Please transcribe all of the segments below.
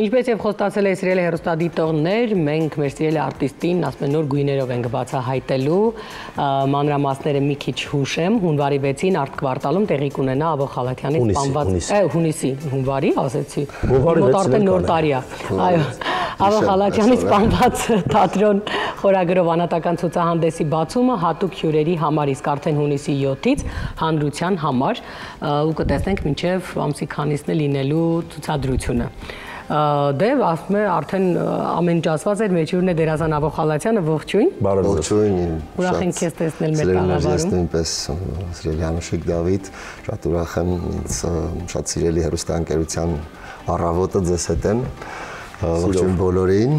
Ինչպես եւ խոստացել է սիրելի հեռուստադիտողներ, մենք մեր սիրելի արտիստին ասում են նոր գույներով ենք բացահայտելու, մանրամասները մի քիչ հուշեմ, հունվարի 6-ին արտկվարտալում տեղի կունենա Ավո Խալաթյանից սպանված հունիսի, հունվարի, ասեցի, մոտ արդեն նոր տարի է, այո, Ավո Խալաթյանից սպանված թատրոն խորագրով անհատական ցուցահանդեսի բացումը հատուկ հյուրերի համար, իսկ արդեն հունիսի 7-ից հանրության համար ու կտեսնենք մինչև ամսի քանիսն է լինելու ցուցադրությունը։ Դե ասում է արդեն ամեն ինչ ասված էր, մեջուրն է դերասան Ավո Խալաթյանը, ողջույն։ Ողջույն։ Ուրախ ենք քեզ տեսնել մեր տաղավարում։ Նույնպես սիրելի Անուշիկ Դավիթ, շատ ուրախ եմ, ինձ շատ սիրելի հեռուստաընկերության առավոտը ձեզ հետ եմ։ Ողջույն բոլորին,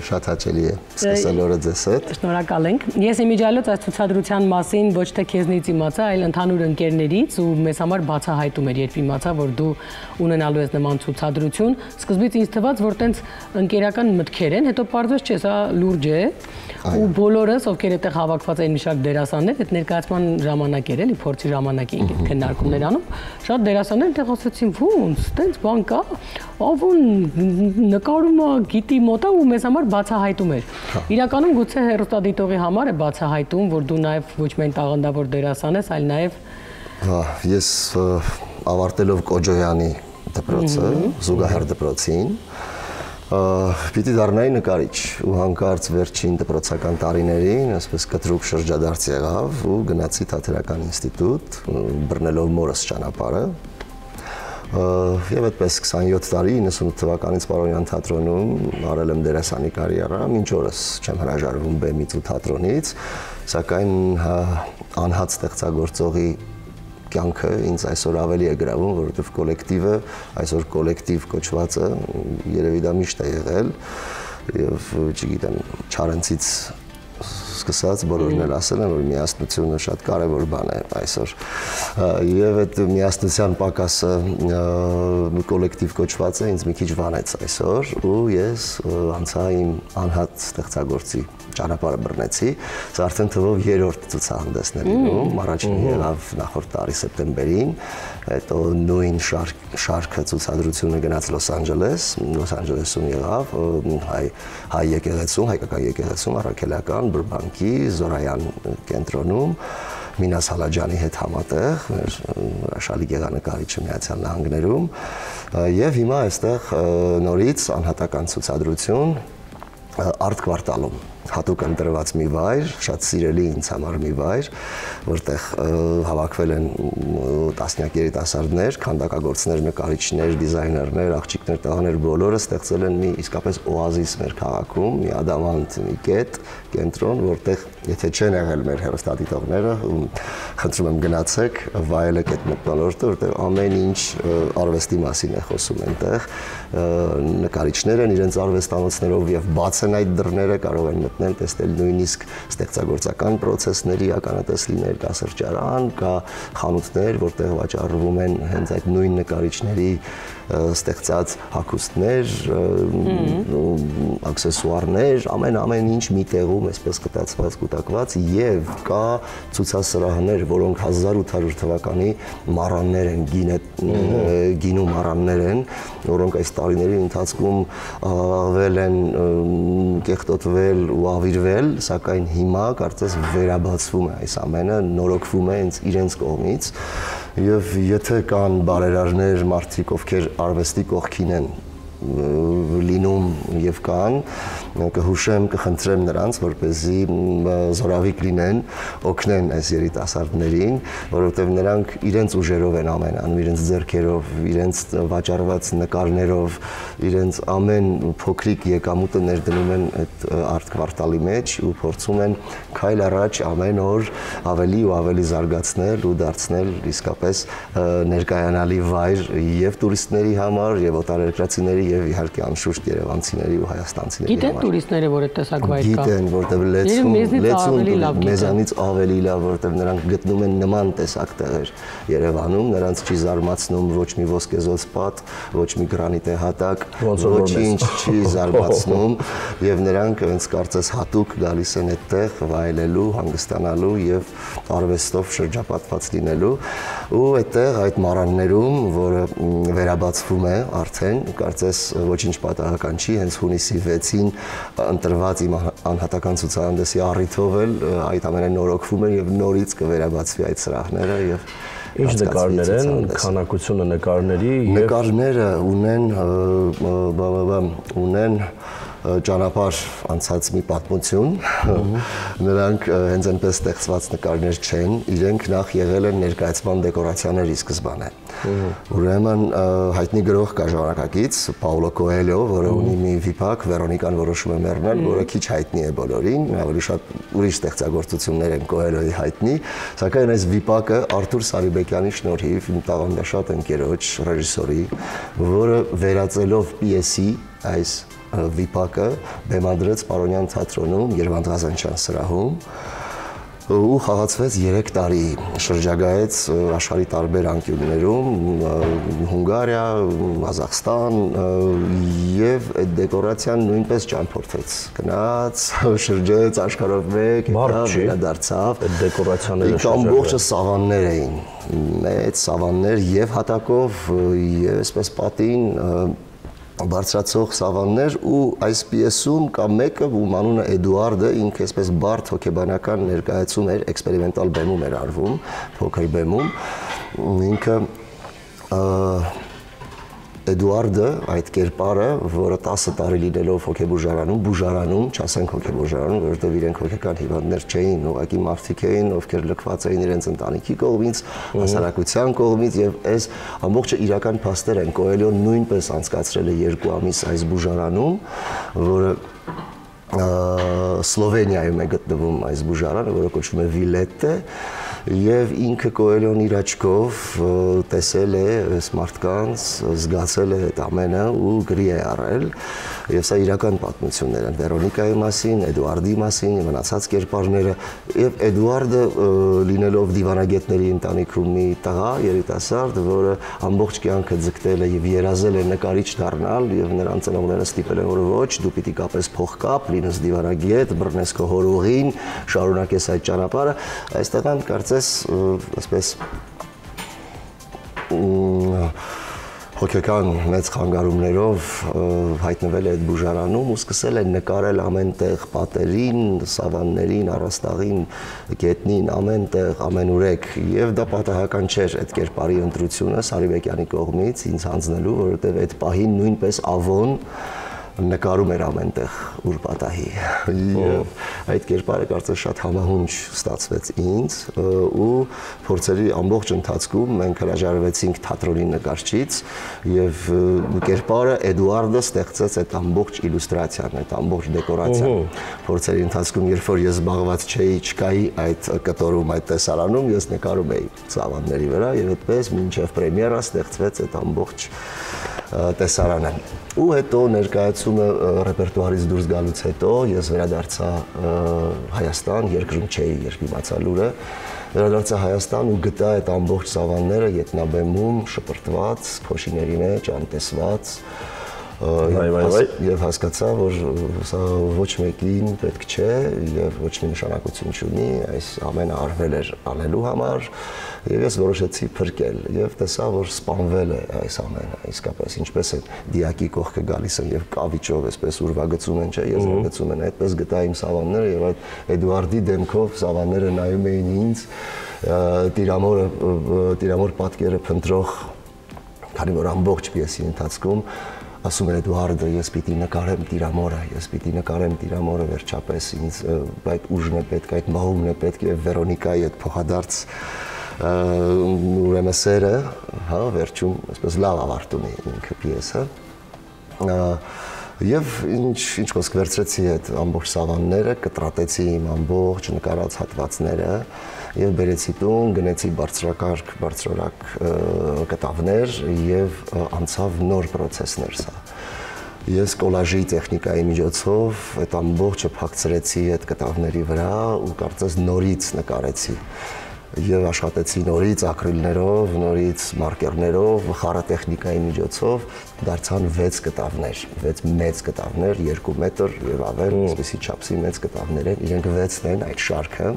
շատ հաճելի է սկսել օրը ձեզ հետ։ Շնորհակալ ենք։ Ես իմիջիալոց այս ցուցադրության մասին ոչ թե քեզնից իմացա, այլ ընդհանուր ընկերներից ու մեզ համար բացահայտում էր, երբ իմացա, որ դու ունենալու ես նման ցուցադրություն։ Սկզբից ինձ թվաց, որ տենց ընկերական մտքեր են, հետո պարզվեց չէ, սա լուրջ է։ Ու բոլորս, ովքեր այդտեղ հավաքված էին մի շարք դերասաններ, այդ ներկայացման ժամանակ էր, էլի փորձի ժամանակ էին քննարկումներ անում, շատ դերասաններ այդտեղ ասացին, ո՞ւնց, տենց բան կա, Ավոն նկարումը գիտի մոտա ու մեզ համար բացահայտում էր։ Իրականում գուցե հեռուստադիտողի համար է բացահայտում, որ դու նաև ոչ միայն տաղանդավոր դերասան ես, այլ նաև ես ավարտելով Կոջոյանի դպրոցը, Զուգահեռ դպրոցին, պիտի դառնայի նկարիչ ու հանկարծ վերջին դպրոցական տարիներին, այսպես կտրուկ շրջադարձ եղավ ու գնացի թատերական ինստիտուտ, բռնելով մորս ճանապարհը։ Եվ այդպես 27 տարի 98 թվականից Պարոնյան թատրոնում արել եմ դերասանի կարիերա, մինչ օրս չեմ հրաժարվում բեմից ու թատրոնից, սակայն անհատ ստեղծագործողի կյանքը ինձ այսօր ավելի է գրավում, որովհետև կոլեկտիվը, այսօր կոլեկտիվ կոչվածը երևի դա միշտ է եղել եւ չգիտեմ, Չարենցից սկսած բոլորն էլ ասել են, որ միասնությունը շատ կարևոր բան է այսօր։ Եվ այդ միասնության պակասը կոլեկտիվ կոչվածը ինձ մի քիչ վանեց այսօր ու ես անցա իմ անհատ ստեղծագործի ճանապարհը բռնեցի, սա արդեն թվով երրորդ ցուցահանդեսն է լինում, առաջինը եղավ նախորդ տարի սեպտեմբերին, հետո նույն շարքը ցուցադրությունը գնաց Լոս Անջելեսում եղավ, հայ եկեղեցում, հայկական եկեղեցում, առաքելական, Բրբանկի, Զորայան կենտրոնում, Մինաս Հալաջյանի հետ համատեղ, մեր հրաշալի գեղանկարիչը Միացյալ Նահանգներում, եւ հիմա այստեղ նորից անհատական ցուցադրություն Արտկվարտալում հատուկ ընտրված մի վայր, շատ սիրելի ինձ համար մի վայր, որտեղ հավաքվել են տասնյակ երիտասարդներ, քանդակագործներ, նկարիչներ, դիզայներներ, աղջիկներ, տղաներ, բոլորը ստեղծել են մի իսկապես օազիս մեր քաղաքում, մի ադամանտ, մի կետ, կենտրոն, որտեղ եթե չեն եղել մեր հեռուստադիտողները, խնդրում եմ գնացեք, վայելեք այդ մթնոլորտը, որտեղ ամեն ինչ արվեստի մասին է խոսում այնտեղ, նկարիչներ են իրենց արվեստանոցներով եւ բաց են այդ դռները, կարող են մտնել, տեսնել նույնիսկ ստեղծագործական process-ների ականատեսլիներ, կա սրճարան, կա խանութներ, որտեղ վաճառվում են հենց այդ նույն նկարիչների ստեղծած հագուստներ, աքսեսուարներ, ամեն ինչ մի տեղում այսպես կտացված, կուտակված եւ կա ցուցասրահներ, որոնք 1800 թվականի մառաններ են, գինու մառաններ են, որոնք այս տարիների ընթացքում աղաղվել են, կեղտոտվել ու ավիրվել, սակայն հիմա կարծես վերաբացվում է այս ամենը, նորոգվում է իրենց կողմից եւ եթե կան բարերարներ, մարդիկ, ովքեր արվեստի կողքին են լինում եւ կան, կհուշեմ, կխնդրեմ նրանց, որպեսզի զորավիկ լինեն, օգնեն այս երիտասարդներին, որովհետեւ նրանք իրենց ուժերով են ամեն անում, իրենց ձեռքերով, իրենց վաճառված նկարներով, իրենց ամեն փոքրիկ եկամուտը ներդնում են այդ արտկվարտալի մեջ ու փորձում են քայլ առաջ ամեն օր ավելի ու ավելի զարգացնել ու դարձնել իսկապես ներկայանալի վայր եւ տուրիստների համար, եւ օտարերկրացիների եւ իհարկե անշուշտ երևանցիների ու հայաստանցիների համար։ Գիտեն տուրիստները, որ այդ տեսակ վայր կա։ Գիտեն, որտեղ լեցուն մեզանից ավելի լավ, որտեղ նրանք գտնում են նման տեսակ տեղեր Երևանում, նրանց չի զարմացնում ոչ մի ոսկեզոծ պատ, ոչ մի գրանիտե հատակ, ոչինչ չի զարմացնում եւ նրանք հենց կարծես հատուկ գալիս են այդտեղ վայելելու, հանգստանալու եւ արվեստով շրջապատված լինելու ու այդտեղ այդ մառաններում, որը վերաբացվում է արդեն, կարծես ոչինչ պատահական չի, հենց հունիսի 6-ին ընտրված իմ անհատական ցուցահանդեսի առիթով էլ այդ ամենը նորոգվում է եւ նորից կվերաբացվի այդ սրահները եւ Ինչ նկարներ են, քանակությունը նկարների եւ նկարները ունեն ճանապարհ անցած մի պատմություն, նրանք հենց այնպես ստեղծված նկարներ չեն, իրենք նախ եղել են ներկայացման դեկորացիաների սկզբանե։ Ուրեմն հայտնի գրող կա ժամանակակից Պաուլո Կոելյո, որը ունի մի վիպակ, Վերոնիկան որոշում է մեռնել, որը քիչ հայտնի է բոլորին, ավելի շատ ուրիշ ստեղծագործություններ են Կոելյոյի հայտնի, սակայն այս վիպակը Արթուր Սարիբեկյանի շնորհիվ իմ տաղանդաշատ ընկերոջ ռեժիսորի, որը վերածելով պիեսի այս վիպակը բեմադրեց Պարոնյան թատրոնում Երվանդ Ղազանչյան սրահում ու խաղացվեց 3 տարի, շրջագայեց աշխարհի տարբեր անկյուններում, Հունգարիա, Ղազախստան եւ այդ դեկորացիան նույնպես ճամփորդեց, գնաց, շրջեց աշխարհով մեկ, վերադարձավ, այդ դեկորացիաները ամբողջը սավաններ էին, մեծ սավաններ եւ հատակով եւ այսպես պատին բարձրացող սավաններ ու այս պիեսում կա մեկը, ում անունը Էդուարդը, ինքը այսպես բարդ հոգեբանական ներկայացում էր, էքսպերիմենտալ բեմում էր արվում, փոքր բեմում, ինքը Էդուարդը, այդ կերպարը, որը 10 տարի լինելով բուժարանում, չասենք հոգեբուժարանում, որովհետև իրենք հոգեկան հիվանդներ չէին, ուղղակի մարդիկ էին, ովքեր լքված էին իրենց ընտանիքի կողմից, հասարակության կողմից եւ այս ամբողջը իրական փաստեր են։ Կոելյոն նույնպես անցկացրել է 2 ամիս այս բուժարանում, որը Սլովենիայում է գտնվում այս բուժարանը, որը կոչվում է Վիլետե, եւ ինքը Կոելյոն իր աչքով տեսել է այս մարդկանց, զգացել է այդ ամենը ու գրի է առել եւ սա իրական պատմություններ են Վերոնիկայի մասին, Էդուարդի մասին, մնացած կերպարները եւ Էդուարդը լինելով դիվանագետների ընտանիքում մի տղա երիտասարդ, որը ամբողջ կյանքը ձգտել է եւ երազել է նկարիչ դառնալ եւ նրան ծնողները ստիպել են որ ոչ, դու պիտի կապես փողկապ, լինես դիվանագետ, բռնես քո հորուղին, շարունակես այդ ճանապարհը, այս տղան կարծես այսպես հոգեկան մեծ խանգարումներով հայտնվել է այդ բուժարանում ու սկսել է նկարել ամենտեղ պատերին, սավաններին, առաստաղին, գետնին, ամենտեղ, ամենուրեք եւ դա պատահական չէր այդ կերպարի ընտրությունը Սարիբեկյանի կողմից ինձ հանձնելու, որովհետեւ այդ պահին նույնպես Ավոն նկարում էր ամենտեղ ուր պատահի եւ այդ կերպարը կարծես շատ համահունչ ստացվեց ինձ ու փորձերի ամբողջ ընթացքում մենք հրաժարվեցինք թատրոնի նկարչից եւ կերպարը Էդուարդը ստեղծեց այդ ամբողջ իլյուստրացիան, այդ ամբողջ դեկորացիան փորձերի ընթացքում երբ որ ես զբաղված չէի, չկայի այդ կտորում, այդ տեսարանում, ես նկարում էի սավանների վրա եւ այդպես մինչեւ պրեմիերա ստեղծվեց այդ ամբողջ տեսարանը ու հետո ներկայացումը ռեպերտուարից դուրս գալուց հետո ես վերադարձա Հայաստան, երկրում չէի, երբ իմացա լուրը, վերադարձա Հայաստան ու գտա այդ ամբողջ սավանները ետնաբեմում շպրտված, փոշիների մեջ, անտեսված եւ հասկացա, որ սա ոչ մեկին պետք չէ եւ ոչ մի նշանակություն չունի, այս ամենը արվել էր անելու համար եւ ես որոշեցի փրկել եւ տեսա, որ սպանվել է այս ամենը, իսկապես ինչպես է դիակի կողքը գալիս են եւ կավիճով այսպես ուրվագծում են, չէ, եզրագծում են, այդպես գտա իմ սավանները եւ այդ Էդուարդի դեմքով սավանները նայում էին ինձ, տիրամոր պատկերը փնտրող, քանի որ ամբողջ պիեսի ընթացքում ասում էր Էդուարդը, ես պիտի նկարեմ տիրամորը վերջապես ինձ այդ ուժն է պետք, այդ մահումն է պետք եւ Վերոնիկայի այդ փոխադարձ ուրեմն սերը, հա, վերջում այսպես լավ ավարտում է ինքը պիեսը եւ ինչ խոսք վերցրեցի այդ ամբողջ սավանները, կտրատեցի իմ ամբողջ նկարած հատվածները եւ բերեցի տուն, գնեցի բարձրորակ կտավներ եւ անցավ նոր process-ներ սա։ Ես կոլաժի տեխնիկայի միջոցով այդ ամբողջը փակցրեցի այդ կտավների վրա ու կարծես նորից նկարեցի եւ աշխատեցի նորից ակրիլներով, նորից մարկերներով, խառատեխնիկայի միջոցով դարձան 6 կտավներ, 6 մեծ կտավներ, 2 մետր եւ ավել, այսպեսի չափսի մեծ կտավներ են, իրենք 6-ն են այդ շարքը։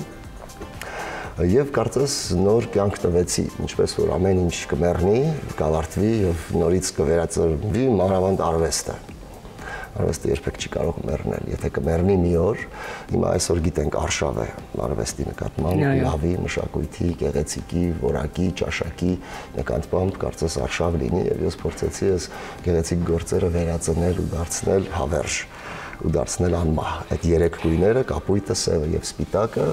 Եվ կարծես նոր կյանք տվեցի, ինչպես որ ամեն ինչ կմեռնի, կավարտվի եւ նորից կվերածրվի մանավանդ արվեստը։ Արվեստը երբեք չի կարող մեռնել, եթե կմեռնի մի օր, հիմա այսօր գիտենք արշավ է արվեստի նկատմամբ, լավի, մշակույթի, գեղեցիկի, որակի, ճաշակի նկատմամբ կարծես արշավ լինի եւ ես փորձեցի այս գեղեցիկ գործերը վերածնել ու դարձնել հավերժ ու դարձնել անմահ։ Այդ երեք գույները, կապույտը, սևը եւ սպիտակը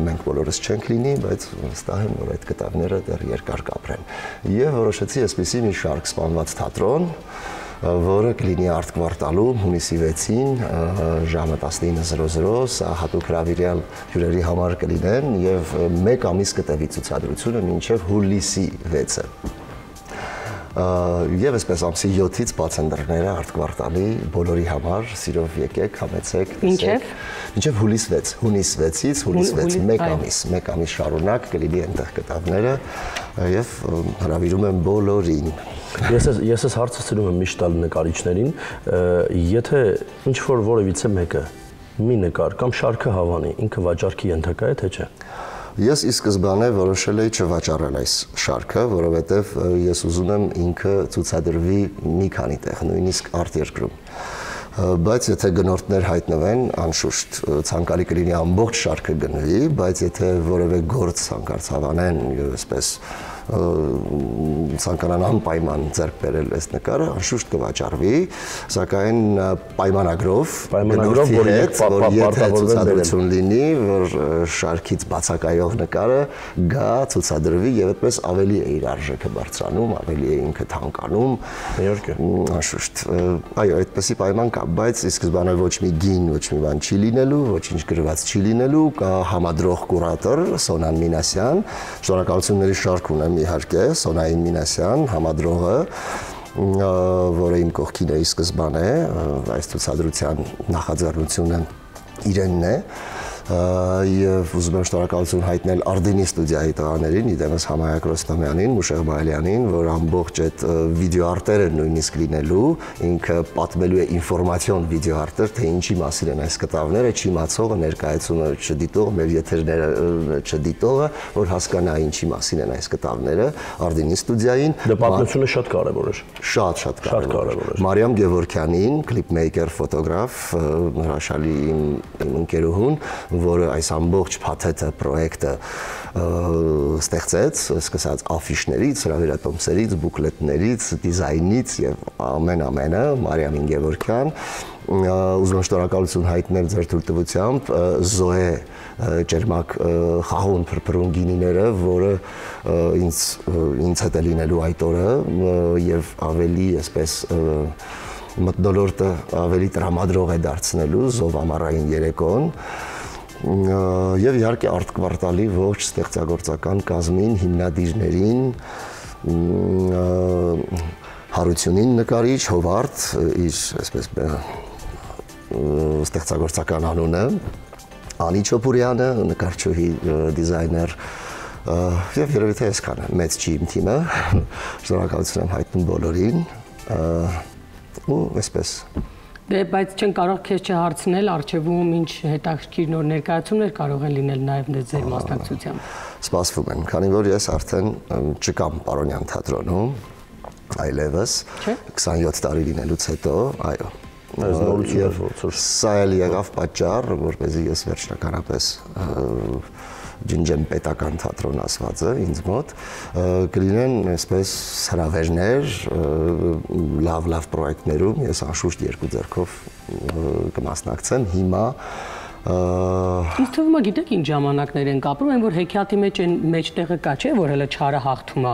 մենք բոլորս չենք լինի, բայց վստահ եմ, որ այդ կտավները դեռ երկար կապրեն։ Եվ որոշեցի այսպեսի մի շարք սպանված թատրոն, որը կլինի Արտ Կվարտալում հունիսի 6-ին ժամը 19:00, սա հատուկ հրավիրյալ հյուրերի համար կլինեն եւ 1 ամիս կտևի ցուցադրությունը մինչեւ հուլիսի 6-ը։ Եվ այսպես ամսի 7-ից բաց են դռները Արտ Կվարտալի բոլորի համար, սիրով եկեք, համեցեք, տեսեք։ Մինչև հունիս 6, հունիս 6-ից հուլիս 6, 1 ամիս շարունակ կլինի այնտեղ կտավները եւ հրավիրում եմ բոլորին։ Ես այս հարցը ցույց եմ միշտ տալ նկարիչներին, եթե ինչ որ որևիցե մեկը մի նկար կամ շարքը հավանի, ինքը վաճառքի ենթակա է թե չէ։ Ես ի սկզբանե որոշել էի չվաճառել այս շարքը, որովհետև ես ուզում եմ ինքը ցուցադրվի մի քանի տեղ, նույնիսկ արտերկրում։ Բայց եթե գնորդներ հայտնվեն, անշուշտ ցանկալի կլինի ամբողջ շարքը գնվի, բայց եթե որևէ գործ հանկարծ հավանեն եւ այսպես ցանկանան անպայման ձեռք բերել այս նկարը, անշուշտ կվաճառվի, սակայն պայմանագրով, որ եթե ցուցադրություն լինի, որ շարքից բացակայող նկարը գա ցուցադրվի եւ այդպես ավելի է իր արժեքը բարձրանում, ավելի է ինքը թանկանում։ Իհարկե։ Անշուշտ, այո, այդպեսի պայման կա, բայց ի սկզբանե ոչ մի գին, ոչ մի բան չի լինելու, ոչինչ գրված չի լինելու, կա համադրող կուրատոր Սոնան Մինասյան, շնորհակալությունների շարք ունեմ իհարկե Սոնային Մինասյան, համադրողը, որը իմ կողքին է ի սկզբանե, այս ցուցադրության նախաձեռնությունը իրենն է, եւ ուզում եմ շնորհակալություն հայտնել Արդինի ստուդիայի տղաներին, իդեմս Համայակ Ռոստամյանին, Մուշեղ Բայլյանին, որ ամբողջ այդ վիդեոարտերը նույնիսկ լինելու, ինքը պատմելու է ինֆորմացիոն վիդեոարտեր, թե ինչի մասին են այս կտավները, չիմացողը, ներկայացումը չդիտողը, մեր եթերները չդիտողը, որ հասկանա ինչի մասին են այս կտավները, Արդինի ստուդիային։ Դա պատմությունը շատ կարևոր է։ Շատ կարևոր է։ Մարիամ Գևորքյանին, կլիպմեյքեր, ֆոտոգրաֆ, հրաշալի իմ ընկերուհուն, որը այս ամբողջ փաթեթը պրոյեկտը ստեղծեց, սկսած աֆիշներից, հրավերատոմսերից, բուկլետներից, դիզայնից եւ ամենը Մարիամին Գևորքյան, ուզում եմ շնորհակալություն հայտնել ձեր թույլտվությամբ Զոե Ճերմակ խաղուն փրփրուն գինիները, որը ինձ հետ է լինելու այդ օրը եւ ավելի այսպես մթնոլորտը ավելի տրամադրող է դարձնելու Զով ամառային երեկոն եւ իհարկե Արտ Կվարտալի ողջ ստեղծագործական կազմին, հիմնադիրներին, Հարությունին նկարիչ, Հովարդ, իր այսպես ստեղծագործական անունը, Անի Չոպուրյանը, նկարչուհի դիզայներ, եւ երևի թե այսքանը, մեծ չի իմ թիմը, շնորհակալություն եմ հայտնում բոլորին, ու այսպես Դե, բայց չեն կարող քեզ չհարցնել, արխիվում ինչ հետաքրքիր նոր ներկայացումներ կարող են լինել նաև ձեր մասնակցությամբ։ Սպասվում են, քանի որ ես արդեն չկամ Պարոնյան թատրոնում, այլևս 27 տարի լինելուց հետո, այո։ Այս նորությունները սա էլ եղավ պատճառ, որպեսզի ես վերջնականապես ջնջեմ պետական թատրոն ասվածը ինձ մոտ, կլինեն այսպես հրավերներ, լավ պրոյեկտներում, ես անշուշտ երկու ձեռքով կմասնակցեմ, հիմա Ինձ թվում է գիտեք ինչ ժամանակներ են կապրում, այն որ հեքիաթի մեջտեղը կա, չէ, որ հələ չարը հաղթում է։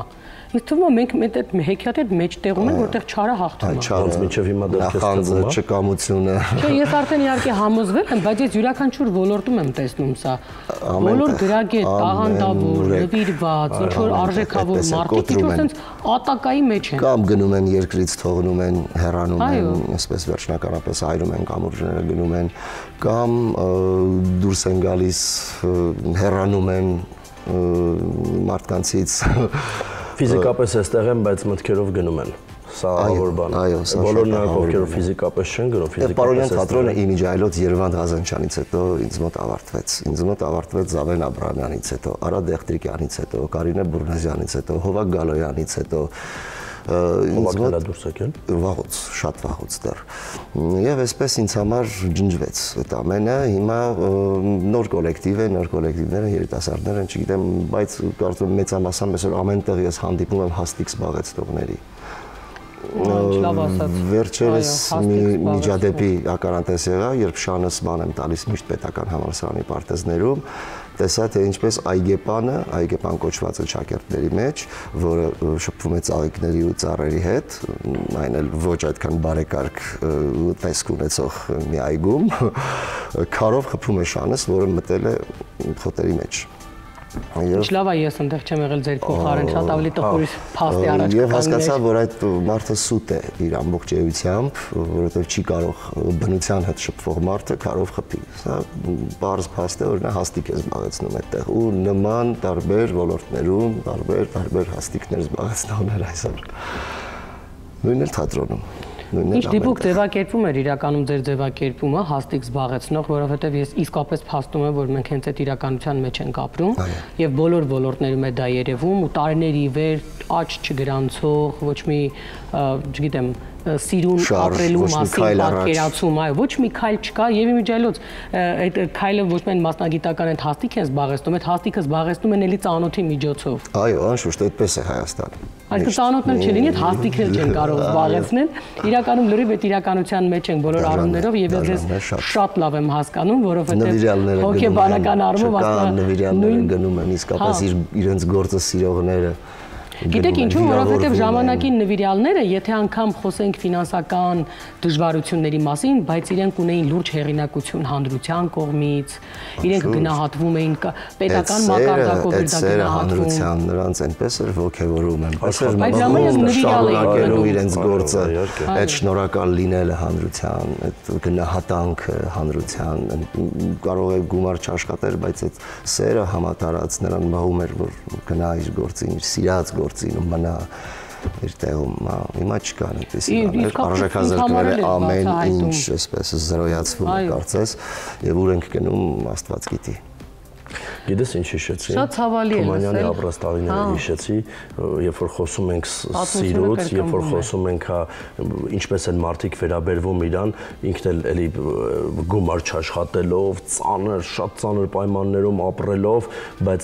Ինձ թվում է մենք այդ հեքիաթի հետ մեջտեղում ենք, որտեղ չարը հաղթում է։ Ոնց մինչև հիմա դեռ նախանձը, չկամությունը։ Չէ, ես արդեն իհարկե համոզվել եմ, բայց ես յուրաքանչյուր ոլորտում եմ տեսնում սա։ Բոլոր գրագետ, տաղանդավոր, նվիրված, ինչ որ արժեքավոր մարդիկ ինչ որ sense ատակայի մեջ են։ Կամ գնում են երկրից թողնում են, հեռանում են, այսպես վերջնականապես այրում են կամուրջները գնում են, կամ դուրս են գալիս, հեռանում են մարդկանցից Ֆիզիկապես էստեղ են, բայց մտքերով գնում են։ սաղավոր բան։ Այո, սա բոլոր նրանք, ովքեր ֆիզիկապես չեն գնում, ֆիզիկապես։ Պարոնյան թատրոնը իմիջ այլոց Երևան Ղազանչյանից հետո ինձ մոտ ավարտվեց։ Ինձ մոտ ավարտվեց Զավեն Աբրահամյանից հետո, Արա Դեղտրիկյանից հետո, Կարինե Բուրնազյանից հետո, Հովակ Գալոյանից հետո Հովակն էլ դուրս եկել։ Վաղուց, շատ վաղուց դեռ։ Եվ այսպես ինձ համար ջնջվեց այդ ամենը։ Հիմա նոր կոլեկտիվ է, նոր կոլեկտիվները երիտասարդներ են, չգիտեմ, բայց կարծում եմ մեծամասամբ այսօր ամենտեղ ես հանդիպում եմ հաստիկ զբաղեցնողների։ Վերջերս մի միջադեպի ականատես եղա, երբ շանս բան եմ տալիս միշտ պետական համալսարանի պարտեզներում, տեսա թե ինչպես Այգեպան կոչված է շակերտների մեջ, որը շփվում է ծաղիկների ու ծառերի հետ, այն էլ ոչ այդքան բարեկարգ տեսք ունեցող մի այգում, քարով խփում է շանս, որը մտել է խոտերի մեջ։ Ինչ լավ է, ես այնտեղ չեմ եղել ձեր փոխարեն, շատ ավելի տխուր փաստ է առաջ կանգնել։ Եվ հասկացա, որ այդ մարդը սուտ է իր ամբողջ էությամբ, որովհետև չի կարող բնության հետ շփվող մարդը քարով խփի։ Սա բարձ փաստ է, որ նա հաստիկ է զբաղեցնում այդտեղ ու նման տարբեր ոլորտներում տարբեր հաստիկներ զբաղեցնողներ այսօր։ Նույնն էլ թատրոնում։ Ինչ դիպուկ ձևակերպում էր իրականում ձեր ձևակերպումը հաստիկ զբաղեցնող, որովհետև ես իսկապես փաստում եմ, որ մենք հենց այդ իրականության մեջ ենք ապրում եւ բոլոր ոլորտներում է դա երևում ու տարիների վեր աճ չգրանցող, ոչ մի, չգիտեմ, սիրուն ապրելու մասին պատկերացում, այո, ոչ մի քայլ չկա եւ իմիջիայլոց այդ քայլը ոչ միայն մասնագիտական այդ հաստիկ են զբաղեցնում, այդ հաստիկը զբաղեցնում են էլի ծանոթի միջոցով։ Այո, անշուշտ այդպես է Հայաստանը։ Այսինքն ծանոթներ չլինի, այդ հաստիկներ չեն կարող զբաղեցնել։ Իրականում լրիվ այդ իրականության մեջ են բոլոր առումներով եւ ես շատ լավ եմ հասկանում, որովհետեւ հոգեբանական առումով նվիրյալները գնում են իսկապես իրենց գործը սիրողները։ Գիտեք ինչու, որովհետև ժամանակին նվիրյալները, եթե անգամ խոսենք ֆինանսական դժվարությունների մասին, բայց իրենք ունեին լուրջ հեղինակություն հանրության կողմից, իրենք գնահատվում էին պետական մակարդակով էր դա գնահատվում։ Նրանց այնպես էր ոգևորում են, բայց շարունակելու իրենց գործը, այդ շնորհակալ լինելը հանրության, այդ գնահատանքը հանրության, կարող է գումար չաշխատել, բայց այդ սերը համատարած նրան մահում էր, որ գնա իր գործին, իր սիրած գործին ու մնա իր տեղում, հիմա չկա այնպեսի բաներ, արժեքազրկվել է ամեն ինչ, այսպես զրոյացվում է կարծես, եւ ուր ենք գնում Աստված գիտի։ Գիտես ինչ հիշեցի։ Շատ ցավալի է լսել։ Թումանյանի ապրած տարիները հիշեցի, երբ որ խոսում ենք սիրուց, երբ որ խոսում ենք ինչպես են մարդիկ վերաբերվում իրան, ինքն էլ էլի գումար չաշխատելով, շատ ծանր պայմաններում ապրելով, բայց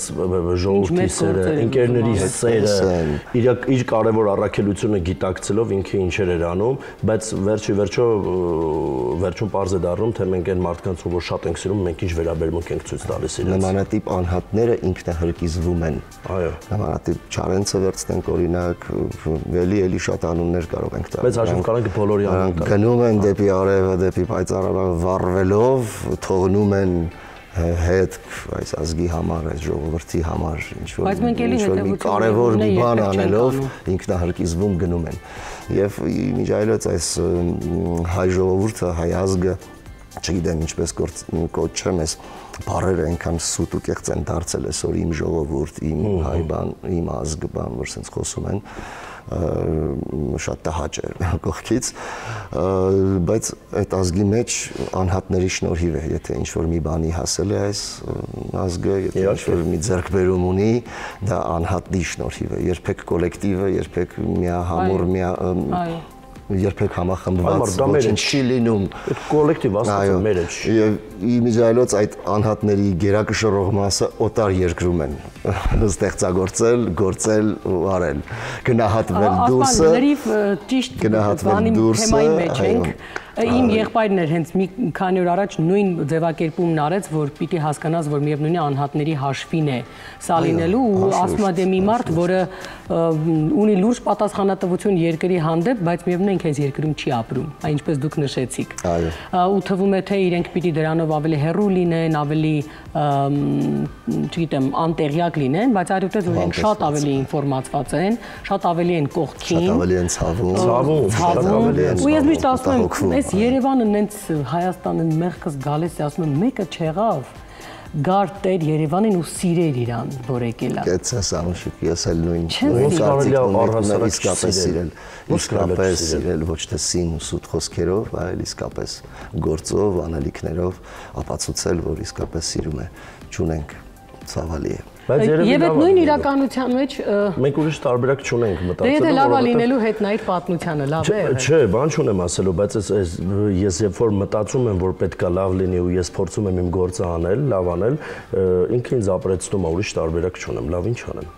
ժողովրդի սերը, ընկերների սերը, իր կարևոր առաքելությունը գիտակցելով ինքը ինչեր էր անում, բայց վերջում պարզ է դառնում, թե մենք այն մարդկանց, որ շատ ենք սիրում, մենք ինչ վերաբերմունք ենք ցույց տալիս իրենց։ Նմանատիպ անհատները ինքնահրկիզվում են։ Այո։ Նմանատիպ Չարենցը վերցնենք օրինակ, էլի շատ անուններ կարող ենք տալ։ Բայց հաշվի կարանք բոլորի անունները։ Գնում են դեպի արևը, դեպի պայծառավան վառվելով, թողնում են հետ այս ազգի համար, այս ժողովրդի համար ինչ-որ մի կարևոր մի բան անելով ինքնահրկիզվում գնում են։ Եվ միջայլոց այս հայ ժողովուրդը, հայ ազգը, չգիտեմ ինչպես կոչեմ, այս բառերը այնքան սուտ ու կեղծ են դարձել այսօր իմ ժողովուրդ, իմ հայ բան, իմ ազգ բան, որ սենց խոսում են, շատ տհաճ է կողքից, բայց այդ ազգի մեջ անհատների շնորհիվ է, եթե ինչ-որ մի բանի հասել է այս ազգը, եթե ինչ-որ մի ձեռքբերում ունի, դա անհատի շնորհիվ է, երբեք կոլեկտիվը, երբեք միահամուռ, երբեք համախմբված ոչինչ չի լինում։ Այդ կոլեկտիվ ասածը մեր է։ Եվ իմիջիայլոց այդ անհատների գերակշռող մասը օտար երկրում են ստեղծագործել, գործել ու արել։ Գնահատվել դուրսը։ Լրիվ ճիշտ բանի թեմայի մեջ ենք։ Իմ եղբայրն էր հենց մի քանի օր առաջ նույն ձևակերպումն արեց, որ պիտի հասկանաս, որ միևնույն է անհատների հաշվին է սա լինելու ու ասում է դե մի մարդ, որը ունի լուրջ պատասխանատվություն երկրի հանդեպ, բայց միևնույն է ինքը այս երկրում չի ապրում, այնպես դուք նշեցիք։ Ու թվում է թե իրենք պիտի դրանով ավելի հեռու լինեն, ավելի, չգիտեմ, անտեղյակ լինեն, բայց այդուհետև որ իրենք շատ ավելի ինֆորմացված են, շատ ավելի են կողքին, շատ ավելի են ցավում, ու ես միշտ ասում եմ, այս Երևանը նենց Հայաստանը մեղքս գալիս է, ասում եմ մեկը չեղավ, գար Տեր Երևանին ու սիրեր իրան, որ եկել է։ Կեցես Անուշիկ, ես էլ նույն իսկապես սիրել ոչ թե սին ու սուտ խոսքերով, այլ իսկապես գործով, անելիքներով ապացուցել, որ իսկապես սիրում է, չունենք, ցավալի է։ Եվ այդ նույն իրականության մեջ մենք ուրիշ տարբերակ չունենք մտածելու, դե լավ է լինելու հետ նայր պատմությանը, լավ է։ Չէ, բան չունեմ ասելու, բայց ես երբ որ մտածում եմ, որ պետքա լավ լինի ու ես փորձում եմ իմ գործը անել, լավ անել, ինքը ինձ ապրեցնում է, ուրիշ տարբերակ չունեմ, լավ ինչ անեմ։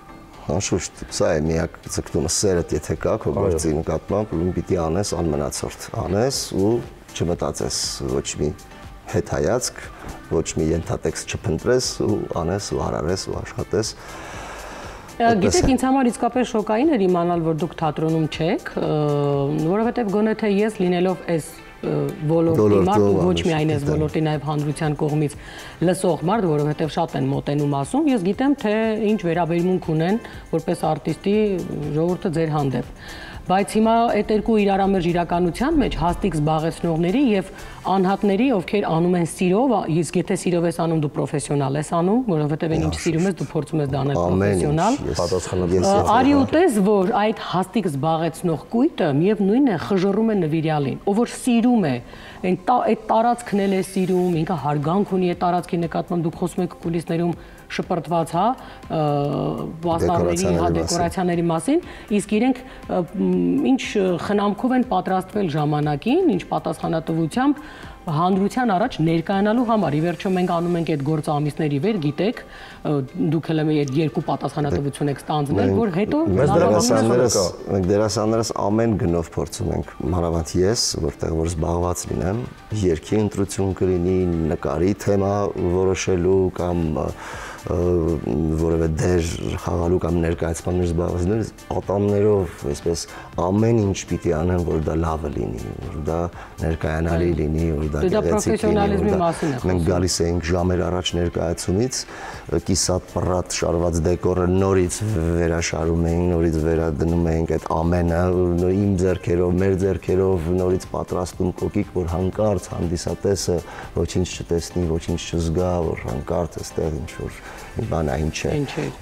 Անշուշտ, սա է միակ ձգտումը, սերդ եթե կա քո գործի նկատմամբ, ում պիտի անես անմնացորդ, անես ու չմտածես ոչ մի հետ հայացք, ոչ մի ենթատեքստ չփնտրես ու անես ու հարարես ու աշխատես։ Գիտեք, ինձ համար իսկապես շոկային էր իմանալ, որ դուք թատրոնում չեք, որովհետև գոնե թե ես լինելով այս ոլորտի մարդ ու ոչ միայն այս ոլորտի, նաև հանրության կողմից լսող մարդ, որովհետև շատ են մոտենում ասում, ես գիտեմ, թե ինչ վերաբերմունք ունեն որպես արտիստի ժողովուրդը ձեր հանդեպ։ Բայց հիմա այդ երկու իրարամերժ իրականության մեջ հաստիկ զբաղեցնողների եւ անհատների, ովքեր անում են սիրով, իսկ եթե սիրով ես անում, դու պրոֆեսիոնալ ես անում, որովհետեւ այն ինչ սիրում ես, դու փորձում ես դառնալ պրոֆեսիոնալ։ Արի ուտես, որ այդ հաստիկ զբաղեցնող կույտը միևնույնն է խժռում է նվիրյալին, ով որ սիրում է, այդ տարածքն էլ է սիրում, ինքը հարգանք ունի այդ տարածքի նկատմամբ, դուք խոսում եք կուլիսներում շպրտված, հա, բասնարների, հա, դեկորացիաների մասին, իսկ իրենք ինչ խնամքով են պատրաստվել ժամանակին, ինչ պատասխանատվությամբ հանրության առաջ ներկայանալու համար։ Ի վերջո մենք անում ենք այդ գործը ամիսների վեր, գիտեք, դուք էլ այդ երկու պատասխանատվություն եք ստանձնել, որ հետո մենք դերասաններս ամեն գնով փորձում ենք, մանավանդ ես, որտեղ որ զբաղված լինեմ, երգի ընտրություն կլինի, նկարի թեմա որոշելու կամ որևէ դեր խաղալու կամ ներկայացման զբաղվածներ ատամներով, այսպես ամեն ինչ պիտի անեն, որ դա լավը լինի, որ դա ներկայանալի լինի, որ դա գեղեցիկ լինի, մենք գալիս էինք ժամեր առաջ ներկայացումից, կիսատ պռատ շարված դեկորը նորից վերաշարում էինք, նորից վերադնում էինք այդ ամենը, իմ ձեռքերով, մեր ձեռքերով նորից պատրաստում կոկիկ, որ հանկարծ հանդիսատեսը ոչինչ չտեսնի, ոչինչ չզգա, որ հանկարծ այստեղ ինչ որ բան այն չէ։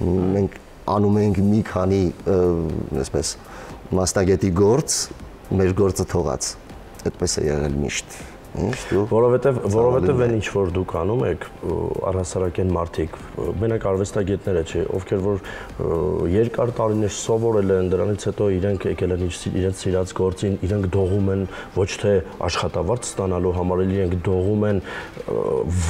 Մենք անում ենք մի քանի, այսպես, մասնագետի գործ, մեր գործը թողած։ Այդպես է եղել միշտ։ Որովհետև այն ինչ որ դուք անում եք, առհասարակ են մարդիկ, մենակ արվեստագետները չէ, ովքեր որ երկար տարիներ սովորել են, դրանից հետո իրենք եկել են իրենց սիրած գործին, իրենք դողում են ոչ թե աշխատավարձ ստանալու համար, այլ իրենք դողում են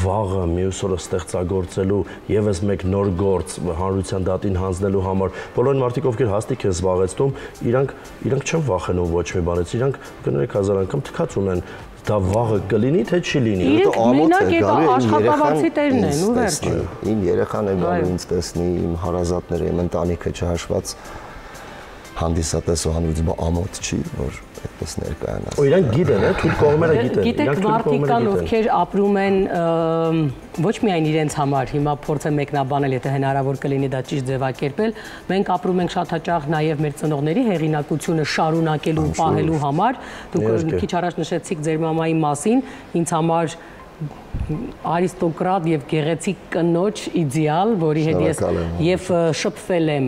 վաղը մյուս օրը ստեղծագործելու եւս մեկ նոր գործ հանրության դատին հանձնելու համար։ Բոլոր մարդիկ, ովքեր հաստիկ են զբաղեցնում, իրանք չեն վախենում ոչ մի բանից, իրանք կներեք հազար անգամ թքած ունեն դա վաղը կլինի, թե չի լինի։ Իրենք մենակ եկա աշխատավարձի տերն են, ու վերջ։ Իմ երեխան է գալու ինձ տեսնի, իմ հարազատները, իմ ընտանիքը չհաշված հանդիսատես ու հանրուց ամոթ չի, որ այդպես ներկայանաս։ Ու իրանք գիտեն, թույլ կողմերը գիտեն։ Գիտեք, մարդիկ կան, ովքեր ապրում են ոչ միայն իրենց համար, հիմա փորձեմ մեկնաբանել, եթե հնարավոր կլինի դա ճիշտ ձևակերպել, մենք ապրում ենք շատ հաճախ նաև մեր ծնողների հեղինակությունը շարունակելու ու պահելու համար։ Դուք քիչ առաջ նշեցիք ձեր մամայի մասին, ինձ համար արիստոկրատ եւ գեղեցիկ կնոջ իդեալ, որի հետ ես եւ շփվել եմ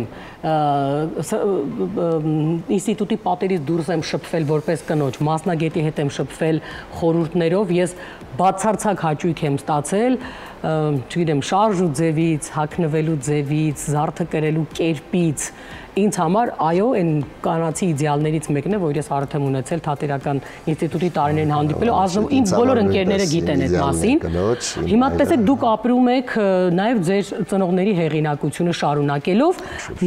ինստիտուտի պատերից դուրս եմ շփվել որպես կնոջ, մասնագետի հետ եմ շփվել խորհուրդներով, ես բացարձակ հաճույք եմ ստացել, չգիտեմ, շարժու ձևից, հագնվելու ձևից, զարդը կրելու կերպից, ինձ համար այո, այն կանացի իդեալներից մեկն է, որ ես արդեն եմ ունեցել թատերական ինստիտուտի տարիներին հանդիպելու, ազնիվ ինձ բոլոր ընկերները գիտեն այդ մասին։ Հիմա տեսեք, դուք ապրում եք նաև ձեր ծնողների հեղինակությունը շարունակելով,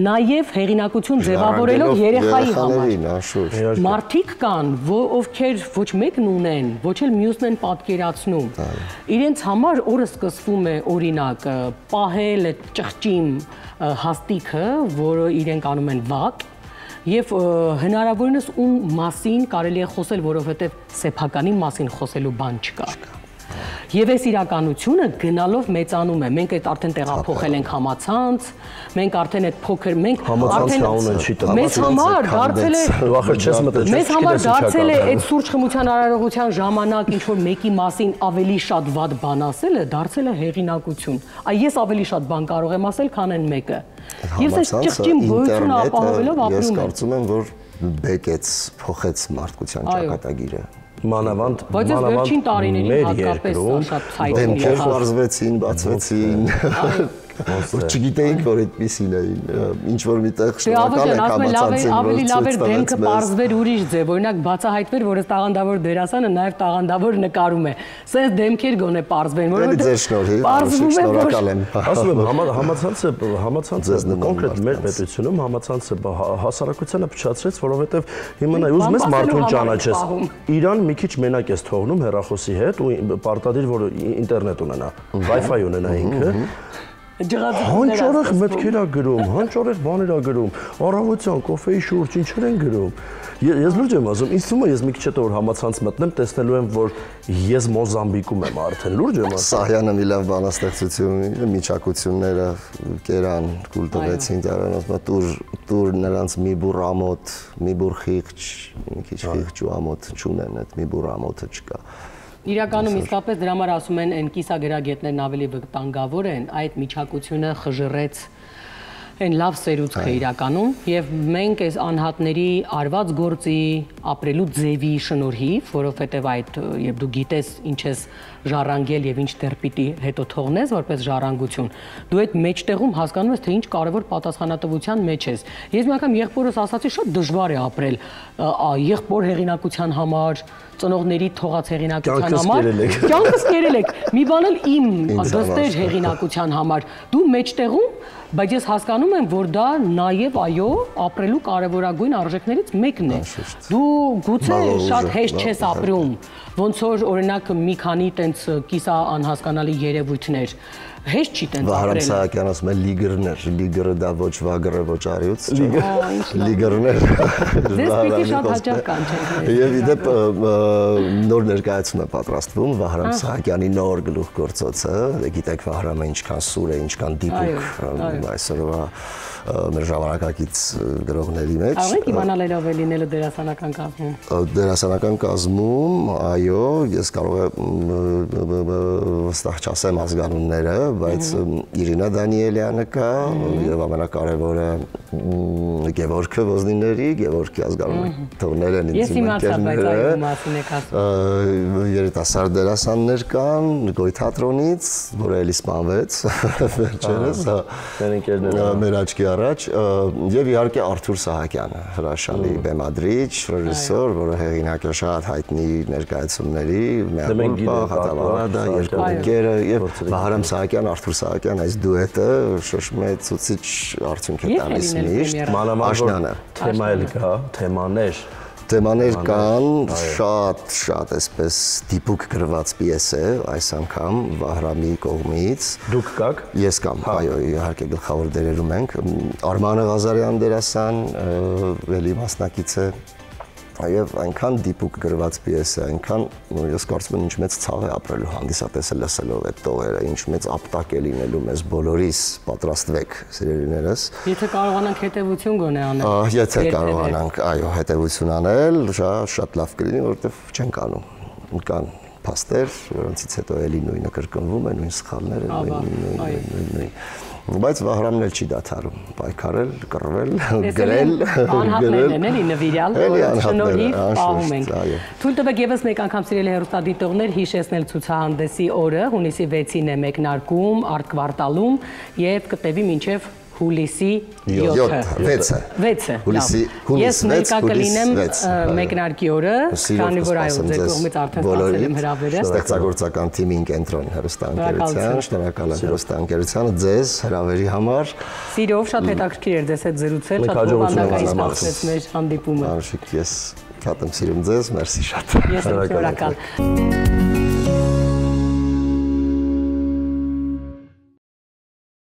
նաև հեղինակություն ձևավորելով երեխայի համար։ Մարդիկ կան, ովքեր ոչ մեկն ունեն, ոչ էլ մյուսն են պատկերացնում։ Իրենց համար օրը սկսվում է օրինակ պահել այդ ճղճիմ հաստիքը, որը իրենք անում են վատ, եւ հնարավորինս ում մասին կարելի է խոսել, որովհետեւ սեփականի մասին խոսելու բան չկա։ Եվ այս իրականությունը գնալով մեծանում է։ Մենք այդ արդեն տեղափոխել ենք համացանց, մենք արդեն այդ փոքր մենք մեզ համար դարձել է մեզ համար դարձել է այդ սուրճ խմության արարողության ժամանակ ինչ որ մեկի մասին ավելի շատ վատ բան ասելը դարձել է հեղինակություն։ Այ ես ավելի շատ բան կարող եմ ասել, քան այն մեկը։ Եվ այս ճղճին գոյությունը ապահովելով ապրում ես եմ։ կարծում եմ, որ բեկեց, փոխեց մարդկության ճակատագիրը։ Մանավանդ բայց այս վերջին տարիներին հատկապես շատ հայտնի է։ Դեմքեր բարձվեցին, բացվեցին։ Չգիտեինք, որ այդպեսին էին, ինչ որ միտեղ շնորհակալ եք համացանցին, ավելի լավ էր դեմքը բարձվեր ուրիշ ձև, օրինակ բացահայտվեր, որ այս տաղանդավոր դերասանը նաև տաղանդավոր նկարում է։ Սենց դեմքեր գոնե բարձվեն, որովհետև շնորհակալ եմ։ Ասում եմ, համացանցը կոնկրետ մեր պետությունում համացանցը հասարակությանը փչացրեց, որովհետև հիմա նայ ուզում ես մարդուն ճանաչես, իրան մի քիչ մենակ ես թողնում հեռախոսի հետ ու պարտադիր որ ինտերնետ ունենա, Wi-Fi ունենա ինքը։ Հանճարեղ մտքեր ա գրում, հանճարեղ բաներ ա գրում, առավոտյան կոֆեի շուրջ ինչեր են գրում։ Ես լուրջ եմ ասում, ինձ թվում է ես մի քիչ հետո որ համացանց մտնեմ, տեսնելու եմ, որ ես Մոզամբիկում եմ արդեն, լուրջ եմ ասում։ Սահյանը մի լավ բանաստեղծություն, միջակությունները կերան, կուլ տվեցին, տուր նրանց մի բուռ ամոթ, մի բուռ խիղճ, մի քիչ խիղճ ու ամոթ չունեն, այդ մի բուռ ամոթը չկա։ Իրականում իսկապես դրա համար ասում են այն կիսագրագետներն ավելի վտանգավոր են, այդ միջակությունը խժռեց այն լավ սերուցք է իրականում եւ մենք այս անհատների արված գործի ապրելու ձևի շնորհիվ, որովհետեւ այդ երբ դու գիտես ինչ ես ժառանգել եւ ինչ դեռ պիտի հետո թողնես որպես ժառանգություն, դու այդ մեջտեղում հասկանում ես թե ինչ կարեւոր պատասխանատվության մեջ ես։ Ես մի անգամ եղբորս ասացի շատ դժվար է ապրել եղբոր հեղինակության համար, ծնողների թողած հեղինակության համար, կյանքս կերել եք, մի բան էլ իմ դստեր հեղինակության համար, դու մեջտեղում, բայց ես հասկանում եմ, որ դա նաև այո, ապրելու կարևորագույն արժեքներից մեկն է։ Դու գուցե շատ հեշտ չես ապրում, ոնց որ օրինակ մի քանի տենց կիսա անհասկանալի երևույթներ հեշտ չի տենց ապրել։ Վահրամ Սահակյանն ասում է լիգրներ, լիգրը դա ոչ վագրը, ոչ արյուծ, լիգրներ։ Ձեզ պիտի շատ հաճախ կանչենք։ Եւ իդեպ նոր ներկայացում է պատրաստվում Վահրամ Սահակյանի նոր գլուխգործոցը, գիտեք Վահրամը ինչքան սուր է, ինչքան դիպուկ այսօրվա մեր ժամանակակից գրողների մեջ։ Կարող իմանալ ով է լինելու դերասանական կազմում։ Դերասանական կազմում, այո, ես կարող եմ վստահ չասեմ ազգանունները, բայց Իրինա Դանիելյանը կա եւ ամենակարևորը Գևորգը Ոզնիների, Գևորգի ազգանունը թողնել են ինձ ընկերները։ Երիտասարդ դերասաններ կան Գոյ թատրոնից, որը էլի սպանվեց վերջերս, մեր աչքի առաջ, եւ իհարկե Արթուր Սահակյանը, հրաշալի բեմադրիչ, ռեժիսոր, որը հեղինակ է շատ հայտնի ներկայացումների, Մեղուլպա, Հատավանադա, երկու ընկերը եւ Վահրամ Սահակյան, Արթուր Սահակյան այս դուետը շոշմեցուցիչ արդյունք է տալիս միշտ։ Մանավանդ թեմա էլ կա, թեմաներ կան, շատ այսպես դիպուկ գրված պիես է այս անգամ Վահրամի կողմից։ Դուք կաք։ Ես կամ, այո, իհարկե գլխավոր դերերում ենք։ Արմանը Ղազարյան դերասան, էլի մասնակից է։ Եվ այնքան դիպուկ գրված պիես է, այնքան ես կարծում եմ ինչ մեծ ցավ է ապրելու հանդիսատեսը լսելով այդ տողերը, ինչ մեծ ապտակ է լինելու մեզ բոլորիս, պատրաստվեք սիրելիներս։ Եթե կարողանանք հետևություն գոնե անել։ Եթե կարողանանք, այո, հետևություն անել, շատ լավ կլինի, որովհետև չենք անում։ Կան փաստեր, որոնցից հետո էլի նույնը կրկնվում է, նույն սխալները, նույն բայց Վահրամն էլ չի դադարում պայքարել, կռվել, գրել, անհատներն են էլի նվիրյալ, շնորհիվ պահում ենք։ Թույլ տվեք եւս մեկ անգամ սիրելի հեռուստադիտողներ հիշեցնել ցուցահանդեսի օրը, հունիսի 6-ին է մեկնարկում Արտ Կվարտալում եւ կտևի մինչեւ հուլիսի 7-ը։ 6-ը։ Ես ներկա կլինեմ մեկնարկի օրը, քանի որ այո, ձեր կողմից արդեն ստացել եմ հրավերը։ Ստեղծագործական թիմին կենտրոն հեռուստաընկերության, շնորհակալ եմ հեռուստաընկերությանը ձեզ հրավերի համար։ Սիրով շատ հետաքրքիր էր ձեզ հետ զրուցել, շատ բովանդակային ստացվեց մեր հանդիպումը։ Անշուշտ ես շատ եմ սիրում ձեզ, մերսի շատ։ Ես շնորհակալ։